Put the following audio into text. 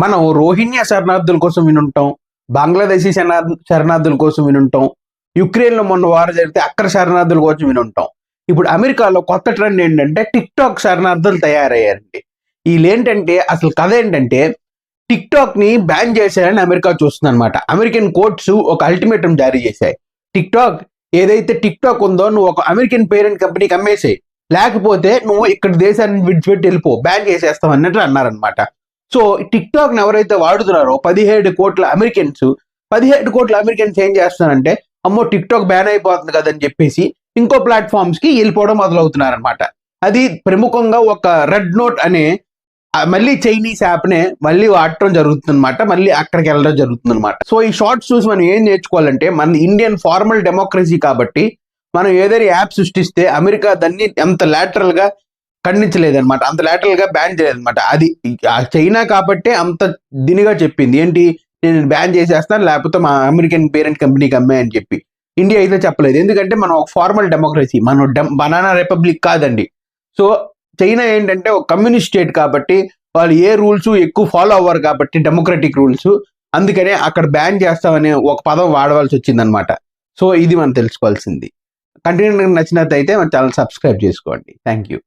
మనం రోహింగ్యా శరణార్థుల కోసం వినుంటాం, బంగ్లాదేశీ శరణార్థుల కోసం వినుంటాం, యుక్రెయిన్లో మొన్న వారు జరిగితే అక్కడ శరణార్థుల కోసం వినుంటాం. ఇప్పుడు అమెరికాలో కొత్త ట్రెండ్ ఏంటంటే టిక్ టాక్ శరణార్థులు తయారయ్యారండి. వీళ్ళేంటంటే అసలు కథ ఏంటంటే టిక్ టాక్ ని బ్యాన్ చేశారని అమెరికా చూస్తుంది అనమాట. అమెరికన్ కోర్ట్స్ ఒక అల్టిమేటం జారీ చేశాయి. టిక్ టాక్ ఏదైతే టిక్ టాక్ ఉందో నువ్వు ఒక అమెరికన్ పేరెంట్ కంపెనీకి అమ్మేసాయి, లేకపోతే నువ్వు ఇక్కడ దేశాన్ని విడిచిపెట్టి వెళ్ళిపో, బ్యాన్ చేసేస్తాం అన్నట్టు అన్నారనమాట. సో టిక్ టాక్ ని ఎవరైతే వాడుతున్నారో 17 కోట్ల అమెరికన్స్ ఏం చేస్తున్నారంటే అమ్మో టిక్ టాక్ బ్యాన్ అయిపోతుంది కదని చెప్పేసి ఇంకో ప్లాట్ఫామ్స్ కి వెళ్ళిపోవడం మొదలవుతున్నారనమాట. అది ప్రముఖంగా ఒక రెడ్ నోట్ అనే మళ్ళీ చైనీస్ యాప్ నే మళ్ళీ వాడటం జరుగుతుందన్నమాట. మళ్ళీ అక్కడికి వెళ్ళడం జరుగుతుందన్నమాట. సో ఈ షార్ట్స్ చూసి మనం ఏం నేర్చుకోవాలంటే, మన ఇండియన్ ఫార్మల్ డెమోక్రసీ కాబట్టి మనం ఏదైనా యాప్ సృష్టిస్తే అమెరికా దాన్ని ఎంత లాటరల్ గా ఖండించలేదన్నమాట, అంత లాటరల్ గా బ్యాన్ చేయలేదన్నమాట. అది చైనా కాబట్టి అంత దినిగా చెప్పింది ఏంటి, నేను బ్యాన్ చేసేస్తాను లేకపోతే మా అమెరికన్ పేరెంట్ కంపెనీకి అమ్మే అని చెప్పి. ఇండియా అయితే చెప్పలేదు, ఎందుకంటే మనం ఒక ఫార్మల్ డెమోక్రసీ, మనం బనానా రిపబ్లిక్ కాదండి. సో చైనా ఏంటంటే ఒక కమ్యూనిస్ట్ స్టేట్ కాబట్టి వాళ్ళు ఏ రూల్స్ ఎక్కువ ఫాలో అవ్వరు కాబట్టి, డెమోక్రటిక్ రూల్స్, అందుకనే అక్కడ బ్యాన్ చేస్తామనే ఒక పదం వాడవలసి వచ్చిందనమాట. సో ఇది మనం తెలుసుకోవాల్సింది. కంటెంట్ నచ్చినట్లయితే మన ఛానల్ సబ్స్క్రైబ్ చేసుకోండి. Thank you.